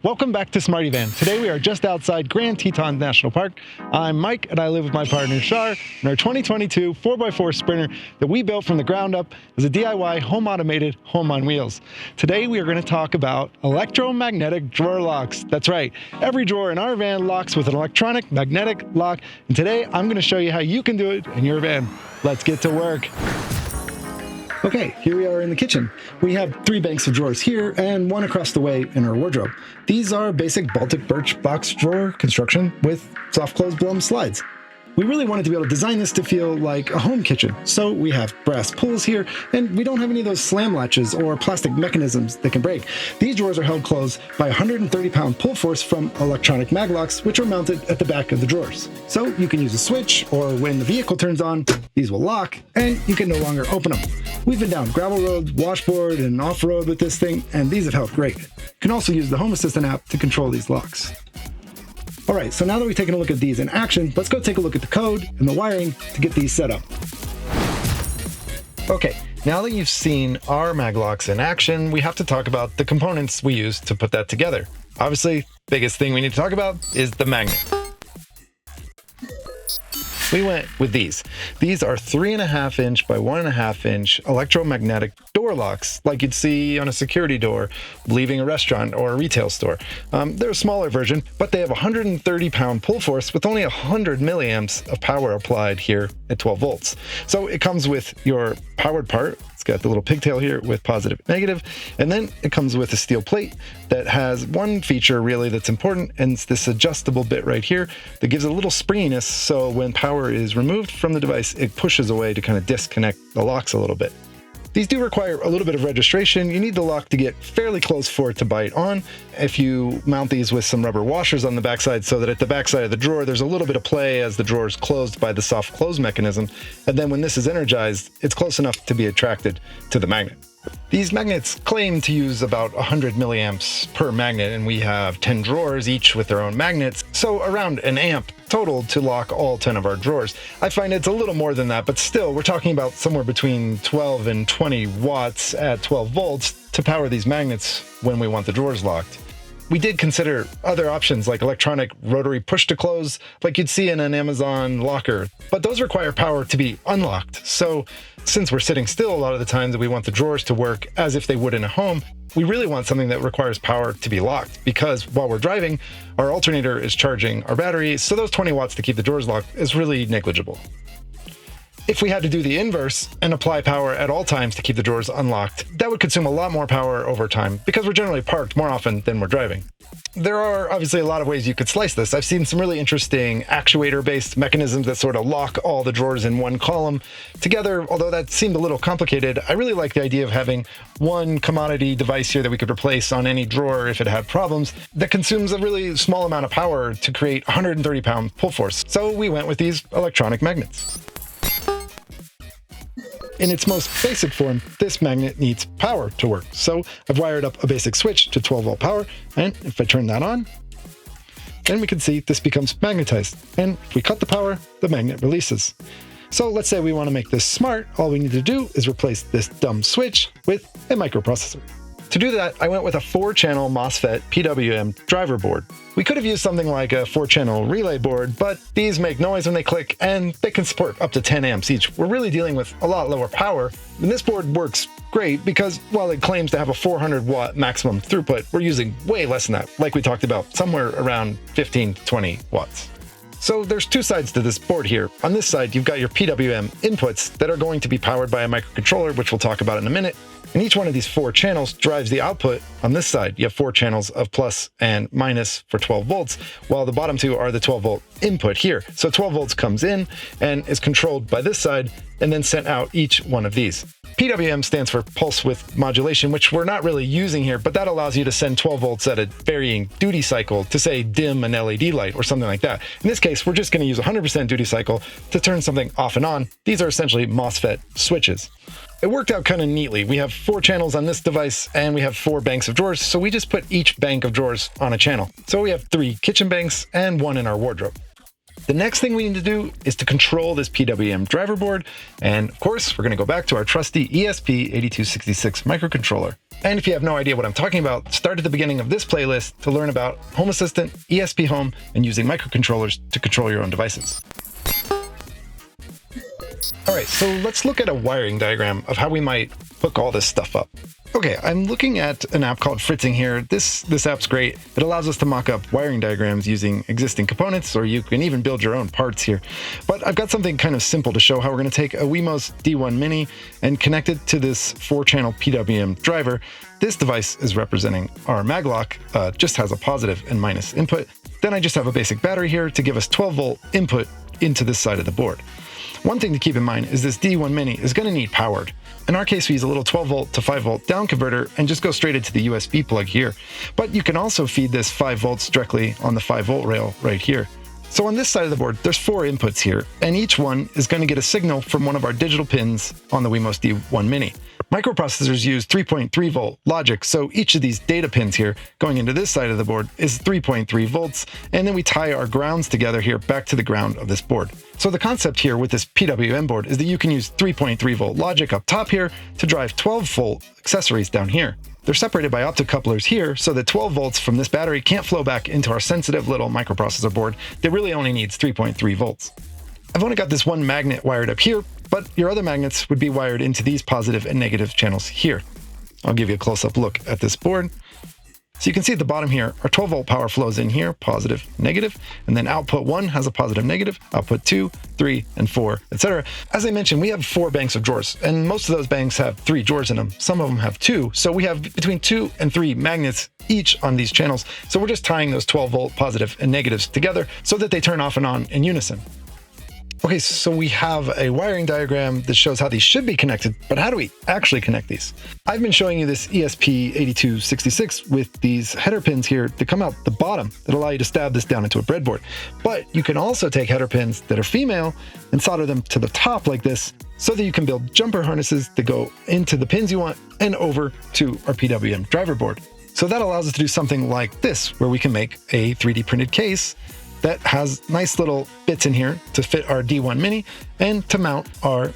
Welcome back to Smarty Van. Today we are just outside Grand Tetons National Park. I'm Mike and I live with my partner Shar in our 2022 4x4 Sprinter that we built from the ground up as a DIY home automated home on wheels. Today we are going to talk about electromagnetic drawer locks. That's right, every drawer in our van locks with an electronic magnetic lock, and today I'm going to show you how you can do it in your van. Let's get to work. Okay, here we are in the kitchen. We have 3 banks of drawers here and one across the way in our wardrobe. These are basic Baltic birch box drawer construction with soft close blown slides. We really wanted to be able to design this to feel like a home kitchen. So we have brass pulls here, and we don't have any of those slam latches or plastic mechanisms that can break. These drawers are held closed by a 130-pound pull force from electronic mag locks, which are mounted at the back of the drawers. So you can use a switch, or when the vehicle turns on, these will lock, and you can no longer open them. We've been down gravel roads, washboard, and off-road with this thing, and these have helped great. You can also use the Home Assistant app to control these locks. All right, so now that we've taken a look at these in action, let's go take a look at the code and the wiring to get these set up. Okay, now that you've seen our mag locks in action, we have to talk about the components we use to put that together. Obviously, biggest thing we need to talk about is the magnet. We went with these. These are 3.5-inch by 1.5-inch electromagnetic door locks, like you'd see on a security door leaving a restaurant or a retail store. They're a smaller version, but they have a 130-pound pull force with only 100 milliamps of power applied here at 12 volts. So it comes with your powered part. It's got the little pigtail here with positive, negative, and then it comes with a steel plate that has one feature really that's important, and it's this adjustable bit right here that gives a little springiness, so when power is removed from the device, it pushes away to kind of disconnect the locks a little bit. These do require a little bit of registration. You need the lock to get fairly close for it to bite on. If you mount these with some rubber washers on the backside so that at the backside of the drawer, there's a little bit of play as the drawer is closed by the soft close mechanism. And then when this is energized, it's close enough to be attracted to the magnet. These magnets claim to use about 100 milliamps per magnet, and we have 10 drawers, each with their own magnets, so around an amp total to lock all 10 of our drawers. I find it's a little more than that, but still, we're talking about somewhere between 12 and 20 watts at 12 volts to power these magnets when we want the drawers locked. We did consider other options like electronic rotary push to close, like you'd see in an Amazon locker, but those require power to be unlocked. So since we're sitting still a lot of the times and we want the drawers to work as if they would in a home, we really want something that requires power to be locked, because while we're driving, our alternator is charging our battery, so those 20 watts to keep the drawers locked is really negligible. If we had to do the inverse and apply power at all times to keep the drawers unlocked, that would consume a lot more power over time because we're generally parked more often than we're driving. There are obviously a lot of ways you could slice this. I've seen some really interesting actuator-based mechanisms that sort of lock all the drawers in one column together. Although that seemed a little complicated, I really like the idea of having one commodity device here that we could replace on any drawer if it had problems that consumes a really small amount of power to create 130-pound pull force. So we went with these electronic magnets. In its most basic form, this magnet needs power to work. So I've wired up a basic switch to 12-volt power, and if I turn that on, then we can see this becomes magnetized. And if we cut the power, the magnet releases. So let's say we want to make this smart. All we need to do is replace this dumb switch with a microprocessor. To do that, I went with a 4-channel MOSFET PWM driver board. We could have used something like a 4-channel relay board, but these make noise when they click, and they can support up to 10 amps each. We're really dealing with a lot lower power, and this board works great because while it claims to have a 400-watt maximum throughput, we're using way less than that, like we talked about, somewhere around 15 to 20 watts. So there's 2 sides to this board here. On this side, you've got your PWM inputs that are going to be powered by a microcontroller, which we'll talk about in a minute. And each one of these 4 channels drives the output on this side. You have 4 channels of plus and minus for 12 volts, while the bottom 2 are the 12-volt input here. So 12 volts comes in and is controlled by this side and then sent out each one of these. PWM stands for pulse width modulation, which we're not really using here, but that allows you to send 12 volts at a varying duty cycle to, say, dim an LED light or something like that. In this case, we're just going to use 100% duty cycle to turn something off and on. These are essentially MOSFET switches. It worked out kind of neatly. We have 4 channels on this device and we have 4 banks of drawers, so we just put each bank of drawers on a channel. So we have 3 kitchen banks and 1 in our wardrobe. The next thing we need to do is to control this PWM driver board, and of course, we're going to go back to our trusty ESP8266 microcontroller. And if you have no idea what I'm talking about, start at the beginning of this playlist to learn about Home Assistant, ESPHome, and using microcontrollers to control your own devices. All right, so let's look at a wiring diagram of how we might hook all this stuff up. Okay, I'm looking at an app called Fritzing here. This app's great. It allows us to mock up wiring diagrams using existing components, or you can even build your own parts here. But I've got something kind of simple to show how we're going to take a Wemos D1 Mini and connect it to this 4-channel PWM driver. This device is representing our maglock, just has a positive and minus input. Then I just have a basic battery here to give us 12-volt input into this side of the board. One thing to keep in mind is this D1 Mini is going to need powered. In our case, we use a little 12-volt to 5-volt down converter and just go straight into the USB plug here. But you can also feed this 5 volts directly on the 5-volt rail right here. So on this side of the board, there's 4 inputs here, and each one is going to get a signal from one of our digital pins on the Wemos D1 Mini. Microprocessors use 3.3 volt logic, so each of these data pins here going into this side of the board is 3.3 volts, and then we tie our grounds together here back to the ground of this board. So the concept here with this PWM board is that you can use 3.3 volt logic up top here to drive 12 volt accessories down here. They're separated by optocouplers here so that 12 volts from this battery can't flow back into our sensitive little microprocessor board that really only needs 3.3 volts. I've only got this one magnet wired up here, but your other magnets would be wired into these positive and negative channels here. I'll give you a close-up look at this board. So you can see at the bottom here, our 12 volt power flows in here, positive, negative, and then output 1 has a positive, negative, output 2, 3, and 4, etc. As I mentioned, we have 4 banks of drawers, and most of those banks have 3 drawers in them. Some of them have 2, so we have between 2 and 3 magnets each on these channels. So we're just tying those 12 volt positive and negatives together so that they turn off and on in unison. Okay, so we have a wiring diagram that shows how these should be connected, but how do we actually connect these? I've been showing you this ESP8266 with these header pins here that come out the bottom that allow you to stab this down into a breadboard. But you can also take header pins that are female and solder them to the top like this so that you can build jumper harnesses that go into the pins you want and over to our PWM driver board. So that allows us to do something like this, where we can make a 3D printed case that has nice little bits in here to fit our D1 Mini and to mount our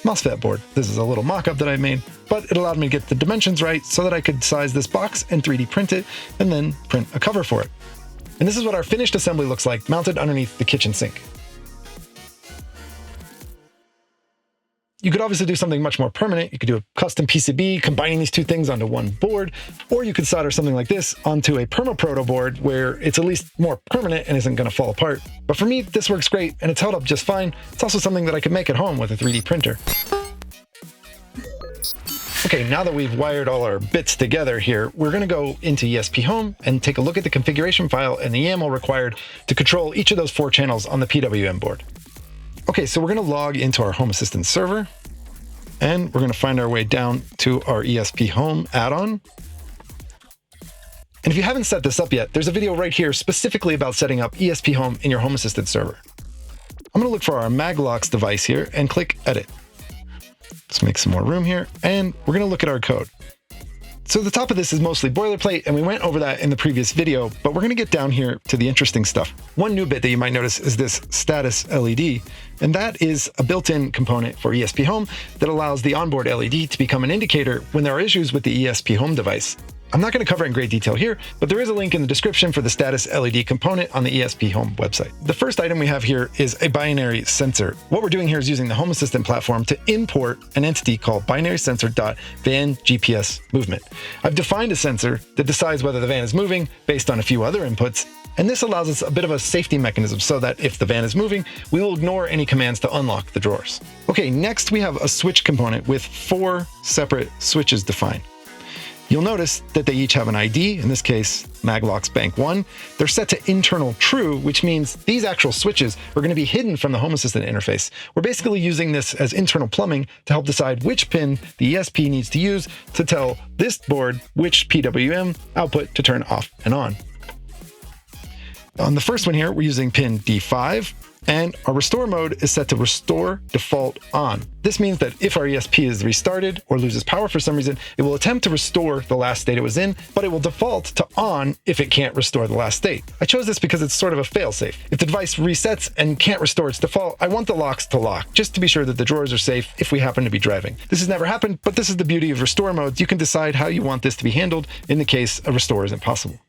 MOSFET board. This is a little mock-up that I made, but it allowed me to get the dimensions right so that I could size this box and 3D print it and then print a cover for it. And this is what our finished assembly looks like mounted underneath the kitchen sink. You could obviously do something much more permanent. You could do a custom PCB combining these two things onto one board, or you could solder something like this onto a perma-proto board where it's at least more permanent and isn't going to fall apart. But for me, this works great and it's held up just fine. It's also something that I could make at home with a 3D printer. Okay, now that we've wired all our bits together here, we're going to go into ESPHome and take a look at the configuration file and the YAML required to control each of those 4 channels on the PWM board. Okay, so we're going to log into our Home Assistant server, and we're going to find our way down to our ESPHome add-on. And if you haven't set this up yet, there's a video right here specifically about setting up ESPHome in your Home Assistant server. I'm going to look for our Maglocks device here and click Edit. Let's make some more room here, and we're going to look at our code. So the top of this is mostly boilerplate, and we went over that in the previous video, but we're going to get down here to the interesting stuff. One new bit that you might notice is this status LED, and that is a built-in component for ESPHome that allows the onboard LED to become an indicator when there are issues with the ESPHome device. I'm not going to cover it in great detail here, but there is a link in the description for the status LED component on the ESPHome website. The first item we have here is a binary sensor. What we're doing here is using the Home Assistant platform to import an entity called binarysensor.van GPS movement. I've defined a sensor that decides whether the van is moving based on a few other inputs, and this allows us a bit of a safety mechanism so that if the van is moving, we will ignore any commands to unlock the drawers. Okay, next we have a switch component with 4 separate switches defined. You'll notice that they each have an ID, in this case, Maglocks Bank 1. They're set to internal true, which means these actual switches are going to be hidden from the Home Assistant interface. We're basically using this as internal plumbing to help decide which pin the ESP needs to use to tell this board which PWM output to turn off and on. On the first one here, we're using pin D5, and our restore mode is set to restore default on. This means that if our ESP is restarted or loses power for some reason, it will attempt to restore the last state it was in, but it will default to on if it can't restore the last state. I chose this because it's sort of a failsafe. If the device resets and can't restore its default, I want the locks to lock, just to be sure that the drawers are safe if we happen to be driving. This has never happened, but this is the beauty of restore modes. You can decide how you want this to be handled in the case a restore isn't possible.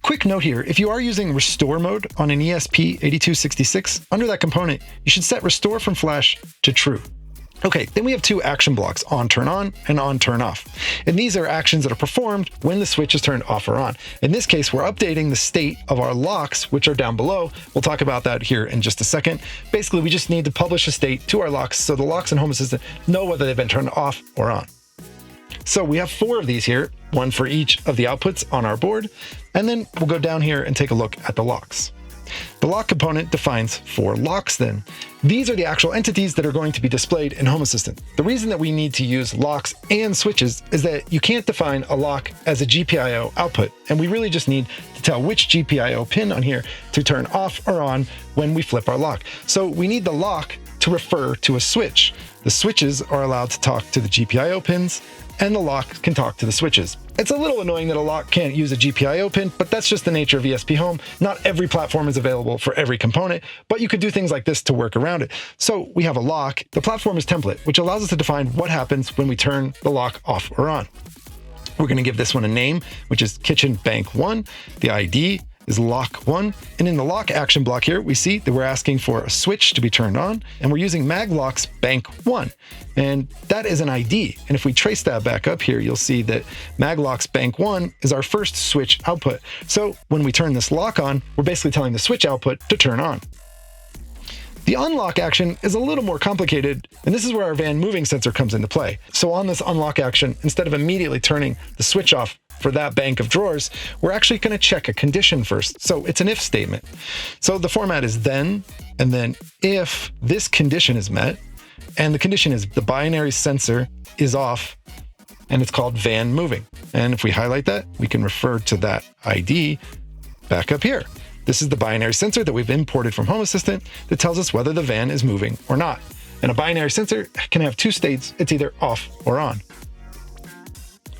Quick note here, if you are using restore mode on an ESP8266, under that component, you should set restore from flash to true. Okay, then we have two action blocks, on, turn off. And these are actions that are performed when the switch is turned off or on. In this case, we're updating the state of our locks, which are down below. We'll talk about that here in just a second. Basically, we just need to publish a state to our locks so the locks in Home Assistant know whether they've been turned off or on. So we have 4 of these here, one for each of the outputs on our board, and then we'll go down here and take a look at the locks. The lock component defines 4 locks then. These are the actual entities that are going to be displayed in Home Assistant. The reason that we need to use locks and switches is that you can't define a lock as a GPIO output, and we really just need to tell which GPIO pin on here to turn off or on when we flip our lock. So we need the lock to refer to a switch. The switches are allowed to talk to the GPIO pins, and the lock can talk to the switches. It's a little annoying that a lock can't use a GPIO pin, but that's just the nature of ESPHome. Not every platform is available for every component, but you could do things like this to work around it. So we have a lock. The platform is template, which allows us to define what happens when we turn the lock off or on. We're going to give this one a name, which is Kitchen Bank 1. The ID is lock 1. And in the lock action block here, we see that we're asking for a switch to be turned on, and we're using maglocks bank 1. And that is an ID. And if we trace that back up here, you'll see that maglocks bank 1 is our first switch output. So when we turn this lock on, we're basically telling the switch output to turn on. The unlock action is a little more complicated, and this is where our van moving sensor comes into play. So on this unlock action, instead of immediately turning the switch off for that bank of drawers, we're actually going to check a condition first. So it's an if statement. So the format is then, and then if this condition is met, and the condition is the binary sensor is off, and it's called van moving. And if we highlight that, we can refer to that ID back up here. This is the binary sensor that we've imported from Home Assistant that tells us whether the van is moving or not. And a binary sensor can have 2 states. It's either off or on.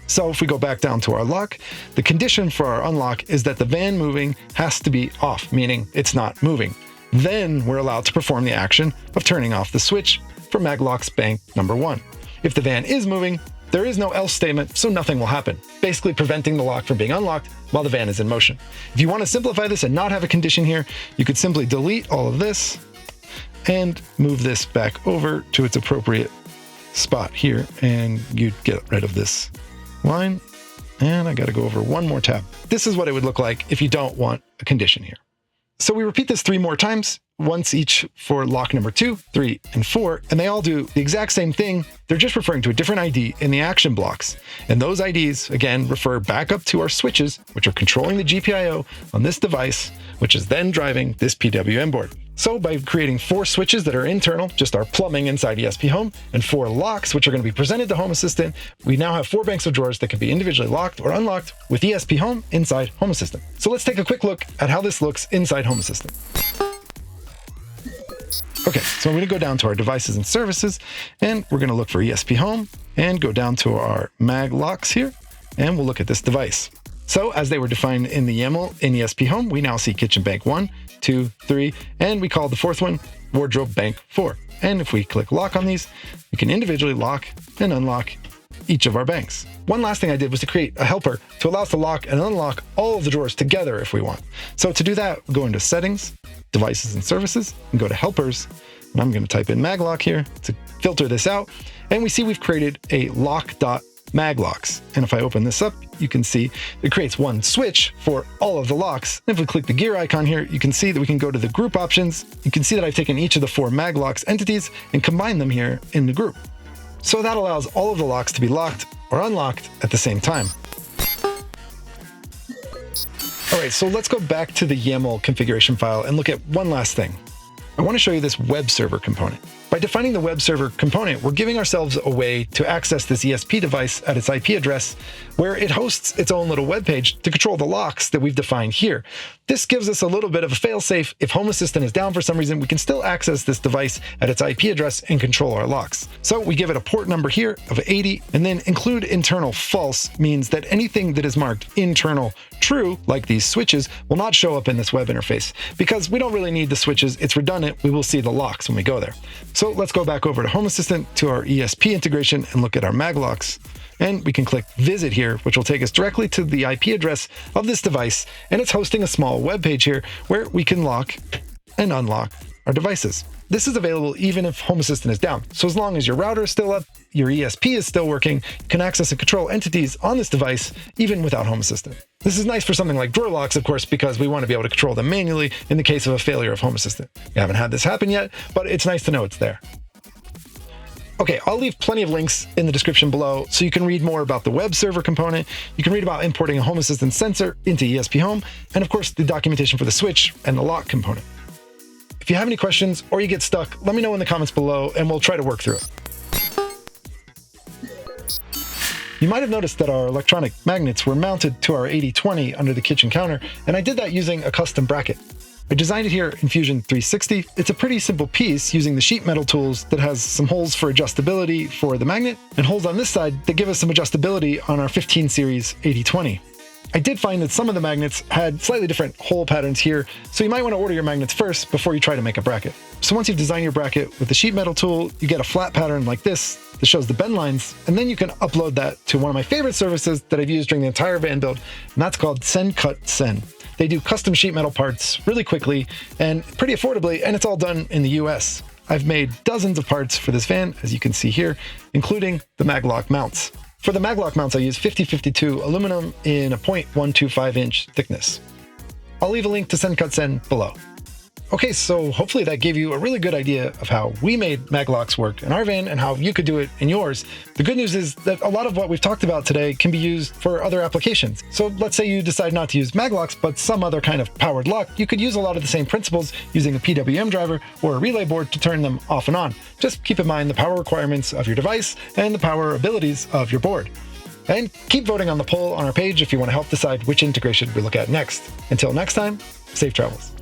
So if we go back down to our lock, the condition for our unlock is that the van moving has to be off, meaning it's not moving. Then we're allowed to perform the action of turning off the switch for maglocks bank number 1. If the van is moving, there is no else statement, so nothing will happen, basically preventing the lock from being unlocked while the van is in motion. If you want to simplify this and not have a condition here, you could simply delete all of this and move this back over to its appropriate spot here, and you'd get rid of this line. And I got to go over one more tab. This is what it would look like if you don't want a condition here. So we repeat this 3 more times, once each for lock number 2, 3, and 4, and they all do the exact same thing. They're just referring to a different ID in the action blocks. And those IDs, again, refer back up to our switches, which are controlling the GPIO on this device, which is then driving this PWM board. So by creating 4 switches that are internal, just our plumbing inside ESPHome, and 4 locks, which are going to be presented to Home Assistant, we now have 4 banks of drawers that can be individually locked or unlocked with ESPHome inside Home Assistant. So let's take a quick look at how this looks inside Home Assistant. Okay, so I'm going to go down to our devices and services, and we're going to look for ESPHome and go down to our mag locks here, and we'll look at this device. So as they were defined in the YAML in ESPHome, we now see Kitchen Bank 1, 2, 3, and we call the 4th one Wardrobe Bank 4. And if we click lock on these, we can individually lock and unlock each of our banks. One last thing I did was to create a helper to allow us to lock and unlock all of the drawers together if we want. So to do that, we'll go into Settings, Devices and Services, and go to Helpers. And I'm going to type in maglock here to filter this out. And we see we've created a lock.maglocks. And if I open this up, you can see it creates one switch for all of the locks. And if we click the gear icon here, you can see that we can go to the group options. You can see that I've taken each of the 4 maglocks entities and combined them here in the group. So that allows all of the locks to be locked or unlocked at the same time. All right, so let's go back to the YAML configuration file and look at one last thing. I want to show you this web server component. By By defining the web server component, we're giving ourselves a way to access this ESP device at its IP address, where it hosts its own little web page to control the locks that we've defined here. This gives us a little bit of a fail-safe. If Home Assistant is down for some reason, we can still access this device at its IP address and control our locks. So we give it a port number here of 80, and then include internal false means that anything that is marked internal true, like these switches, will not show up in this web interface. Because we don't really need the switches, it's redundant, we will see the locks when we go there. So let's go back over to Home Assistant to our ESP integration and look at our mag locks. And we can click Visit here, which will take us directly to the IP address of this device, and it's hosting a small web page here where we can lock and unlock our devices. This is available even if Home Assistant is down. So as long as your router is still up, your ESP is still working, you can access and control entities on this device even without Home Assistant. This is nice for something like drawer locks, of course, because we want to be able to control them manually in the case of a failure of Home Assistant. We haven't had this happen yet, but it's nice to know it's there. Okay, I'll leave plenty of links in the description below so you can read more about the web server component. You can read about importing a Home Assistant sensor into ESPHome, and of course the documentation for the switch and the lock component. If you have any questions or you get stuck, let me know in the comments below and we'll try to work through it. You might have noticed that our electronic magnets were mounted to our 8020 under the kitchen counter, and I did that using a custom bracket. I designed it here in Fusion 360. It's a pretty simple piece using the sheet metal tools that has some holes for adjustability for the magnet and holes on this side that give us some adjustability on our 15 series 8020. I did find that some of the magnets had slightly different hole patterns here, so you might want to order your magnets first before you try to make a bracket. So once you've designed your bracket with the sheet metal tool, you get a flat pattern like this that shows the bend lines, and then you can upload that to one of my favorite services that I've used during the entire van build, and that's called Send Cut Send. They do custom sheet metal parts really quickly and pretty affordably, and it's all done in the US. I've made dozens of parts for this van, as you can see here, including the maglock mounts. For the maglock mounts, I use 5052 aluminum in a 0.125 inch thickness. I'll leave a link to Send Cut Send below. Okay, so hopefully that gave you a really good idea of how we made maglocks work in our van and how you could do it in yours. The good news is that a lot of what we've talked about today can be used for other applications. So let's say you decide not to use maglocks, but some other kind of powered lock, you could use a lot of the same principles using a PWM driver or a relay board to turn them off and on. Just keep in mind the power requirements of your device and the power abilities of your board. And keep voting on the poll on our page if you want to help decide which integration we look at next. Until next time, safe travels.